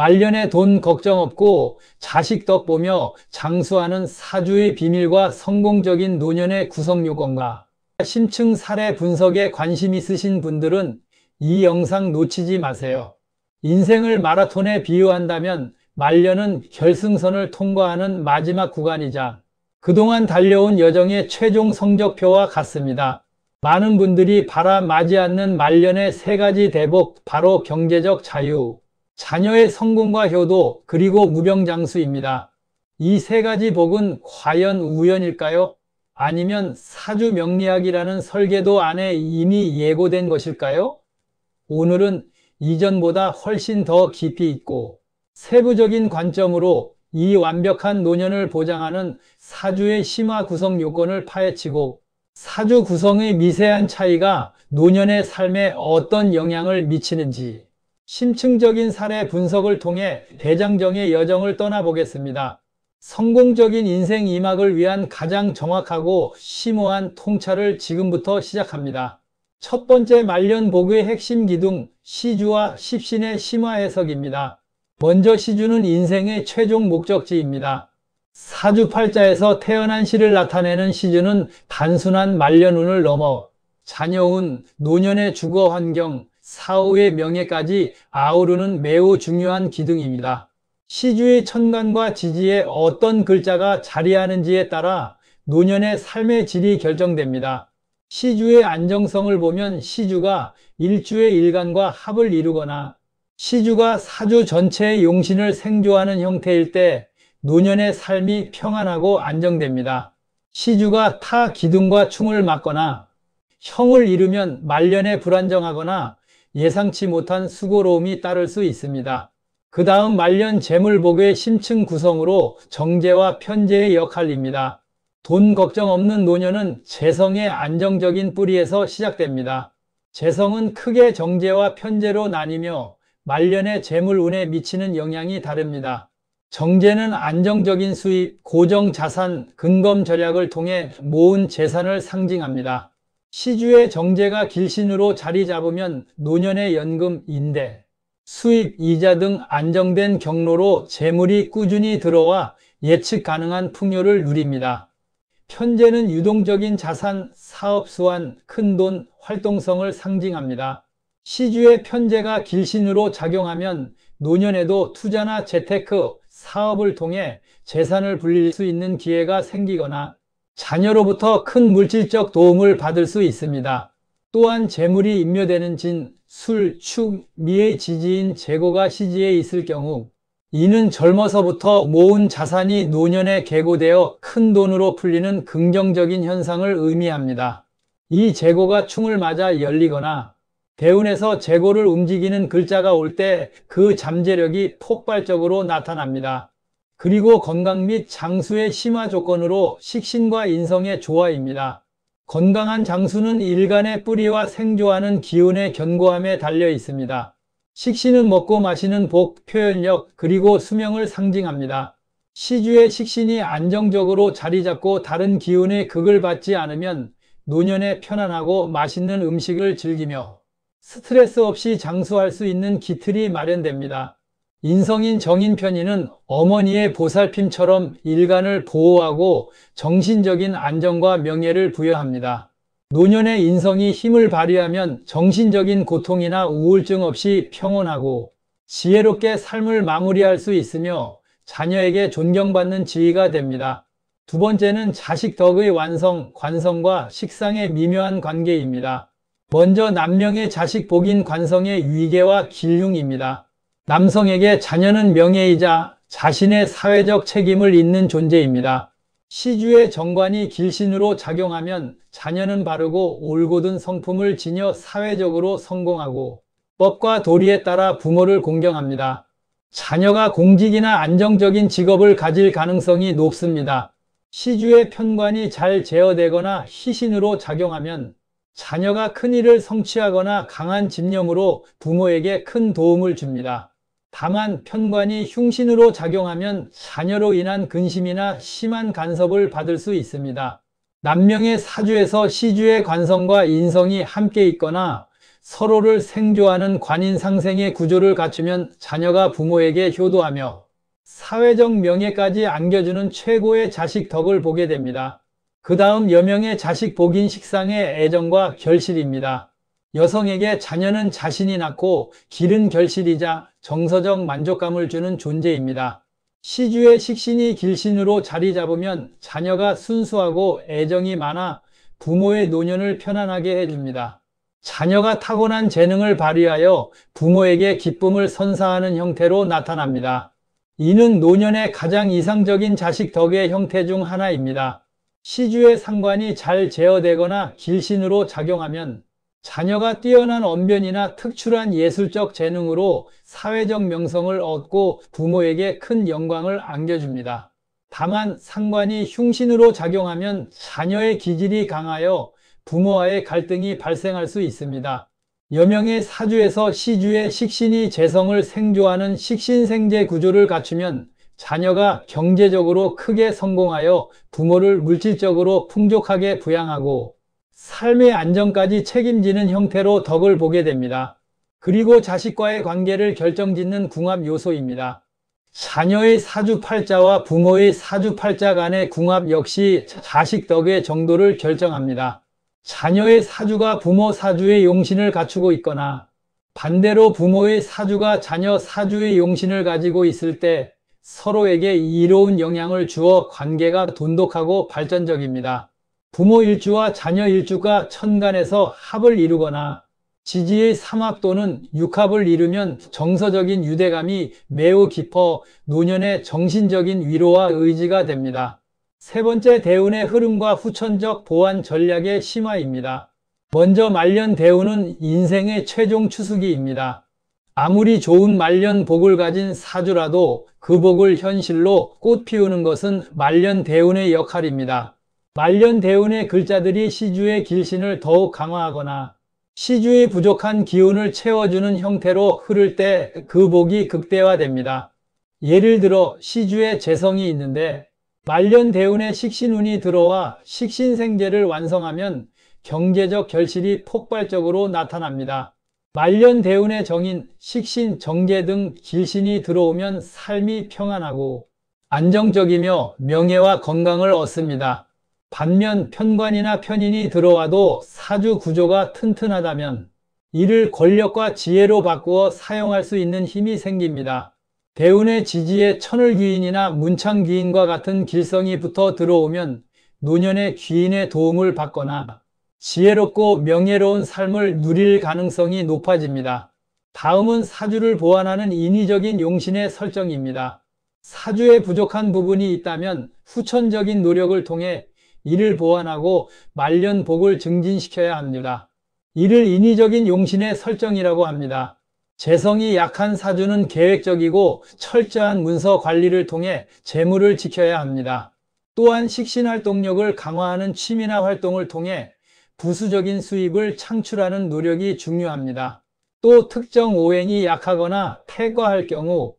말년에 돈 걱정 없고 자식 덕 보며 장수하는 사주의 비밀과 성공적인 노년의 구성 요건과 심층 사례 분석에 관심 있으신 분들은 이 영상 놓치지 마세요. 인생을 마라톤에 비유한다면 말년은 결승선을 통과하는 마지막 구간이자 그동안 달려온 여정의 최종 성적표와 같습니다. 많은 분들이 바라마지 않는 말년의 세 가지 대복, 바로 경제적 자유, 자녀의 성공과 효도, 그리고 무병장수입니다. 이 세 가지 복은 과연 우연일까요? 아니면 사주 명리학이라는 설계도 안에 이미 예고된 것일까요? 오늘은 이전보다 훨씬 더 깊이 있고 세부적인 관점으로 이 완벽한 노년을 보장하는 사주의 심화 구성 요건을 파헤치고 사주 구성의 미세한 차이가 노년의 삶에 어떤 영향을 미치는지 심층적인 사례 분석을 통해 대장정의 여정을 떠나보겠습니다. 성공적인 인생 2막을 위한 가장 정확하고 심오한 통찰을 지금부터 시작합니다. 첫 번째, 말년 복의 핵심 기둥, 시주와 십신의 심화 해석입니다. 먼저 시주는 인생의 최종 목적지입니다. 사주팔자에서 태어난 시를 나타내는 시주는 단순한 말년운을 넘어 자녀운, 노년의 주거 환경, 사후의 명예까지 아우르는 매우 중요한 기둥입니다. 시주의 천간과 지지에 어떤 글자가 자리하는지에 따라 노년의 삶의 질이 결정됩니다. 시주의 안정성을 보면 시주가 일주의 일간과 합을 이루거나 시주가 사주 전체의 용신을 생조하는 형태일 때 노년의 삶이 평안하고 안정됩니다. 시주가 타 기둥과 충을 맞거나 형을 이루면 말년에 불안정하거나 예상치 못한 수고로움이 따를 수 있습니다. 그 다음 말년 재물복의 심층 구성으로 정제와 편제의 역할입니다. 돈 걱정 없는 노년은 재성의 안정적인 뿌리에서 시작됩니다. 재성은 크게 정제와 편제로 나뉘며 말년의 재물운에 미치는 영향이 다릅니다. 정제는 안정적인 수입, 고정 자산, 근검 절약을 통해 모은 재산을 상징합니다. 시주의 정제가 길신으로 자리 잡으면 노년의 연금, 임대, 수입, 이자 등 안정된 경로로 재물이 꾸준히 들어와 예측 가능한 풍요를 누립니다. 편제는 유동적인 자산, 사업 수완, 큰돈, 활동성을 상징합니다. 시주의 편제가 길신으로 작용하면 노년에도 투자나 재테크, 사업을 통해 재산을 불릴 수 있는 기회가 생기거나 자녀로부터 큰 물질적 도움을 받을 수 있습니다. 또한 재물이 인묘되는 진, 술, 축, 미의 지지인 재고가 시지에 있을 경우 이는 젊어서부터 모은 자산이 노년에 계고되어 큰 돈으로 풀리는 긍정적인 현상을 의미합니다. 이 재고가 충을 맞아 열리거나 대운에서 재고를 움직이는 글자가 올 때 그 잠재력이 폭발적으로 나타납니다. 그리고 건강 및 장수의 심화 조건으로 식신과 인성의 조화입니다. 건강한 장수는 일간의 뿌리와 생조하는 기운의 견고함에 달려 있습니다. 식신은 먹고 마시는 복, 표현력, 그리고 수명을 상징합니다. 시주의 식신이 안정적으로 자리 잡고 다른 기운의 극을 받지 않으면 노년에 편안하고 맛있는 음식을 즐기며 스트레스 없이 장수할 수 있는 기틀이 마련됩니다. 인성인 정인편인은 어머니의 보살핌처럼 일간을 보호하고 정신적인 안정과 명예를 부여합니다. 노년의 인성이 힘을 발휘하면 정신적인 고통이나 우울증 없이 평온하고 지혜롭게 삶을 마무리할 수 있으며 자녀에게 존경받는 지위가 됩니다. 두 번째는 자식 덕의 완성, 관성과 식상의 미묘한 관계입니다. 먼저 남명의 자식 복인 관성의 위계와 길흉입니다. 남성에게 자녀는 명예이자 자신의 사회적 책임을 잇는 존재입니다. 시주의 정관이 길신으로 작용하면 자녀는 바르고 올곧은 성품을 지녀 사회적으로 성공하고 법과 도리에 따라 부모를 공경합니다. 자녀가 공직이나 안정적인 직업을 가질 가능성이 높습니다. 시주의 편관이 잘 제어되거나 희신으로 작용하면 자녀가 큰 일을 성취하거나 강한 집념으로 부모에게 큰 도움을 줍니다. 다만 편관이 흉신으로 작용하면 자녀로 인한 근심이나 심한 간섭을 받을 수 있습니다. 남명의 사주에서 시주의 관성과 인성이 함께 있거나 서로를 생조하는 관인상생의 구조를 갖추면 자녀가 부모에게 효도하며 사회적 명예까지 안겨주는 최고의 자식 덕을 보게 됩니다. 그 다음 여명의 자식 복인 식상의 애정과 결실입니다. 여성에게 자녀는 자신이 낳고 기른 결실이자 정서적 만족감을 주는 존재입니다. 시주의 식신이 길신으로 자리 잡으면 자녀가 순수하고 애정이 많아 부모의 노년을 편안하게 해줍니다. 자녀가 타고난 재능을 발휘하여 부모에게 기쁨을 선사하는 형태로 나타납니다. 이는 노년의 가장 이상적인 자식 덕의 형태 중 하나입니다. 시주의 상관이 잘 제어되거나 길신으로 작용하면 자녀가 뛰어난 언변이나 특출한 예술적 재능으로 사회적 명성을 얻고 부모에게 큰 영광을 안겨줍니다. 다만 상관이 흉신으로 작용하면 자녀의 기질이 강하여 부모와의 갈등이 발생할 수 있습니다. 여명의 사주에서 시주의 식신이 재성을 생조하는 식신생재 구조를 갖추면 자녀가 경제적으로 크게 성공하여 부모를 물질적으로 풍족하게 부양하고 삶의 안정까지 책임지는 형태로 덕을 보게 됩니다. 그리고 자식과의 관계를 결정짓는 궁합 요소입니다. 자녀의 사주팔자와 부모의 사주팔자 간의 궁합 역시 자식 덕의 정도를 결정합니다. 자녀의 사주가 부모 사주의 용신을 갖추고 있거나 반대로 부모의 사주가 자녀 사주의 용신을 가지고 있을 때 서로에게 이로운 영향을 주어 관계가 돈독하고 발전적입니다. 부모 일주와 자녀 일주가 천간에서 합을 이루거나 지지의 삼합 또는 육합을 이루면 정서적인 유대감이 매우 깊어 노년의 정신적인 위로와 의지가 됩니다. 세 번째, 대운의 흐름과 후천적 보완 전략의 심화입니다. 먼저 말년 대운은 인생의 최종 추수기입니다. 아무리 좋은 말년 복을 가진 사주라도 그 복을 현실로 꽃 피우는 것은 말년 대운의 역할입니다. 말년 대운의 글자들이 시주의 길신을 더욱 강화하거나 시주의 부족한 기운을 채워주는 형태로 흐를 때 그 복이 극대화됩니다. 예를 들어 시주에 재성이 있는데 말년 대운에 식신운이 들어와 식신생재를 완성하면 경제적 결실이 폭발적으로 나타납니다. 말년 대운의 정인, 식신, 정제 등 길신이 들어오면 삶이 평안하고 안정적이며 명예와 건강을 얻습니다. 반면 편관이나 편인이 들어와도 사주 구조가 튼튼하다면 이를 권력과 지혜로 바꾸어 사용할 수 있는 힘이 생깁니다. 대운의 지지에 천을귀인이나 문창귀인과 같은 길성이 붙어 들어오면 노년의 귀인의 도움을 받거나 지혜롭고 명예로운 삶을 누릴 가능성이 높아집니다. 다음은 사주를 보완하는 인위적인 용신의 설정입니다. 사주에 부족한 부분이 있다면 후천적인 노력을 통해 이를 보완하고 말년 복을 증진시켜야 합니다. 이를 인위적인 용신의 설정이라고 합니다. 재성이 약한 사주는 계획적이고 철저한 문서 관리를 통해 재물을 지켜야 합니다. 또한 식신활동력을 강화하는 취미나 활동을 통해 부수적인 수입을 창출하는 노력이 중요합니다. 또 특정 오행이 약하거나 퇴과할 경우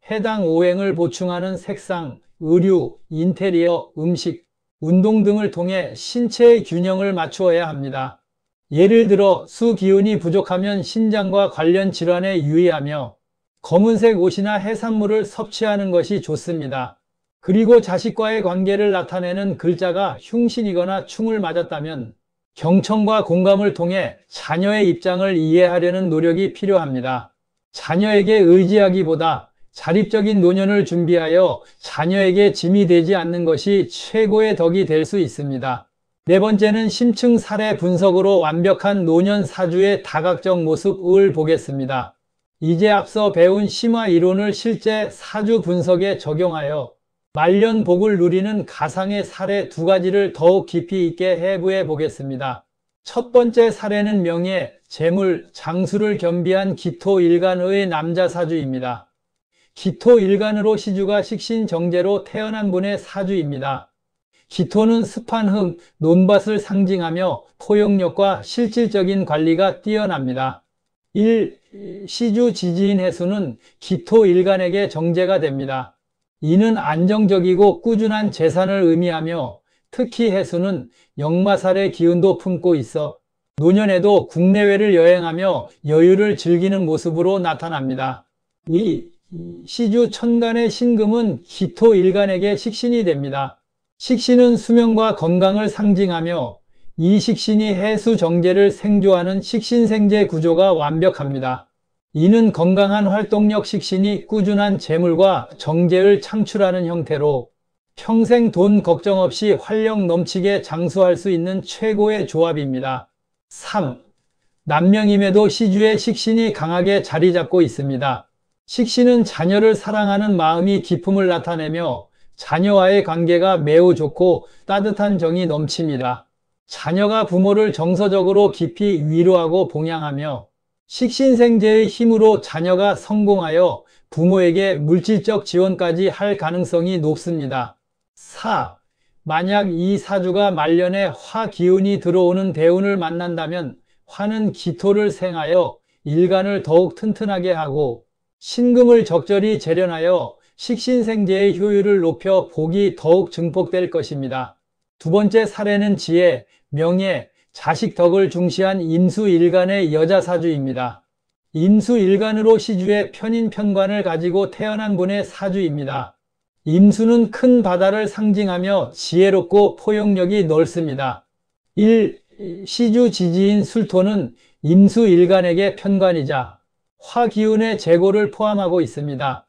해당 오행을 보충하는 색상, 의류, 인테리어, 음식, 운동 등을 통해 신체의 균형을 맞추어야 합니다. 예를 들어 수기운이 부족하면 신장과 관련 질환에 유의하며 검은색 옷이나 해산물을 섭취하는 것이 좋습니다. 그리고 자식과의 관계를 나타내는 글자가 흉신이거나 충을 맞았다면 경청과 공감을 통해 자녀의 입장을 이해하려는 노력이 필요합니다. 자녀에게 의지하기보다 자립적인 노년을 준비하여 자녀에게 짐이 되지 않는 것이 최고의 덕이 될 수 있습니다. 네 번째는 심층 사례 분석으로 완벽한 노년 사주의 다각적 모습을 보겠습니다. 이제 앞서 배운 심화 이론을 실제 사주 분석에 적용하여 말년 복을 누리는 가상의 사례 두 가지를 더욱 깊이 있게 해부해 보겠습니다. 첫 번째 사례는 명예, 재물, 장수를 겸비한 기토일간의 남자 사주입니다. 기토일간으로 시주가 식신정제로 태어난 분의 사주입니다. 기토는 습한 흙, 논밭을 상징하며 포용력과 실질적인 관리가 뛰어납니다. 1. 시주 지지인 해수는 기토일간에게 정제가 됩니다. 이는 안정적이고 꾸준한 재산을 의미하며 특히 해수는 역마살의 기운도 품고 있어 노년에도 국내외를 여행하며 여유를 즐기는 모습으로 나타납니다. 이 시주 천간의 신금은 기토 일간에게 식신이 됩니다. 식신은 수명과 건강을 상징하며 이 식신이 해수 정제를 생조하는 식신생재 구조가 완벽합니다. 이는 건강한 활동력 식신이 꾸준한 재물과 정제를 창출하는 형태로 평생 돈 걱정 없이 활력 넘치게 장수할 수 있는 최고의 조합입니다. 3. 남명임에도 시주의 식신이 강하게 자리 잡고 있습니다. 식신은 자녀를 사랑하는 마음이 기품을 나타내며 자녀와의 관계가 매우 좋고 따뜻한 정이 넘칩니다. 자녀가 부모를 정서적으로 깊이 위로하고 봉양하며 식신생재의 힘으로 자녀가 성공하여 부모에게 물질적 지원까지 할 가능성이 높습니다. 4. 만약 이 사주가 말년에 화 기운이 들어오는 대운을 만난다면 화는 기토를 생하여 일간을 더욱 튼튼하게 하고 신금을 적절히 재련하여 식신생재의 효율을 높여 복이 더욱 증폭될 것입니다. 두 번째 사례는 지혜, 명예, 자식 덕을 중시한 임수일간의 여자사주입니다. 임수일간으로 시주의 편인편관을 가지고 태어난 분의 사주입니다. 임수는 큰 바다를 상징하며 지혜롭고 포용력이 넓습니다. 1. 시주 지지인 술토는 임수일간에게 편관이자 화기운의 재고를 포함하고 있습니다.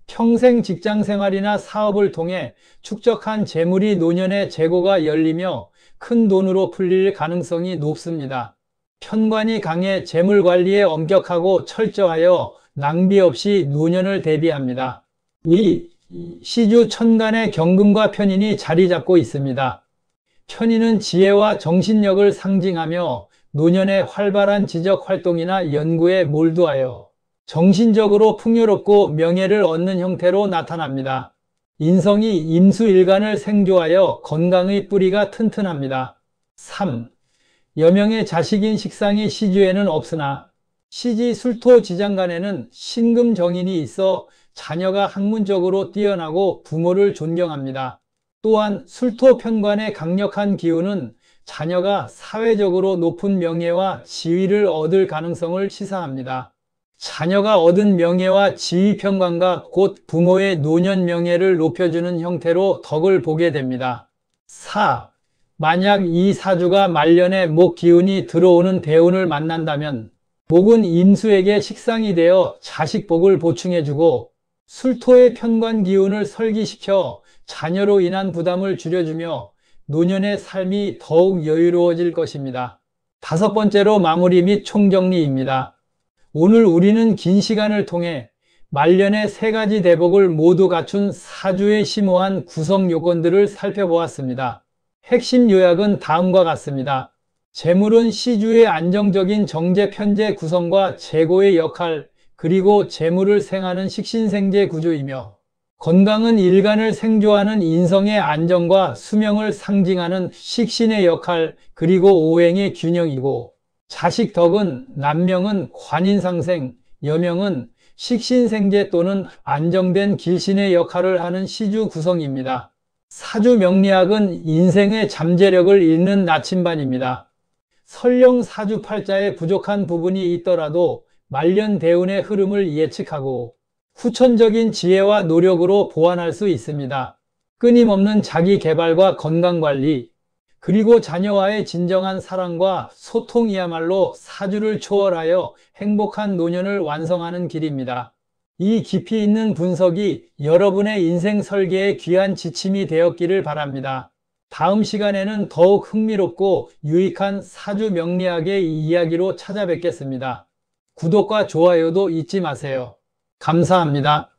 평생 직장생활이나 사업을 통해 축적한 재물이 노년에 재고가 열리며 큰 돈으로 풀릴 가능성이 높습니다. 편관이 강해 재물관리에 엄격하고 철저하여 낭비 없이 노년을 대비합니다. 2. 시주 천간에 경금과 편인이 자리 잡고 있습니다. 편인은 지혜와 정신력을 상징하며 노년에 활발한 지적 활동이나 연구에 몰두하여 정신적으로 풍요롭고 명예를 얻는 형태로 나타납니다. 인성이 임수일간을 생조하여 건강의 뿌리가 튼튼합니다. 3. 여명의 자식인 식상이 시주에는 없으나 시지 술토 지장간에는 신금정인이 있어 자녀가 학문적으로 뛰어나고 부모를 존경합니다. 또한 술토 편관의 강력한 기운은 자녀가 사회적으로 높은 명예와 지위를 얻을 가능성을 시사합니다. 자녀가 얻은 명예와 지위 평관과 곧 부모의 노년 명예를 높여주는 형태로 덕을 보게 됩니다. 4. 만약 이 사주가 말년에 목 기운이 들어오는 대운을 만난다면 목은 임수에게 식상이 되어 자식 복을 보충해주고 술토의 편관 기운을 설기시켜 자녀로 인한 부담을 줄여주며 노년의 삶이 더욱 여유로워질 것입니다. 다섯 번째로 마무리 및 총정리입니다. 오늘 우리는 긴 시간을 통해 말년의 세 가지 대복을 모두 갖춘 사주의 심오한 구성 요건들을 살펴보았습니다. 핵심 요약은 다음과 같습니다. 재물은 시주의 안정적인 정제 편재 구성과 재고의 역할, 그리고 재물을 생하는 식신생재 구조이며 건강은 일간을 생조하는 인성의 안정과 수명을 상징하는 식신의 역할, 그리고 오행의 균형이고 자식 덕은 남명은 관인상생, 여명은 식신생재 또는 안정된 길신의 역할을 하는 시주 구성입니다. 사주 명리학은 인생의 잠재력을 읽는 나침반입니다. 설령 사주 팔자에 부족한 부분이 있더라도 말년 대운의 흐름을 예측하고 후천적인 지혜와 노력으로 보완할 수 있습니다. 끊임없는 자기 개발과 건강관리, 그리고 자녀와의 진정한 사랑과 소통이야말로 사주를 초월하여 행복한 노년을 완성하는 길입니다. 이 깊이 있는 분석이 여러분의 인생 설계에 귀한 지침이 되었기를 바랍니다. 다음 시간에는 더욱 흥미롭고 유익한 사주 명리학의 이야기로 찾아뵙겠습니다. 구독과 좋아요도 잊지 마세요. 감사합니다.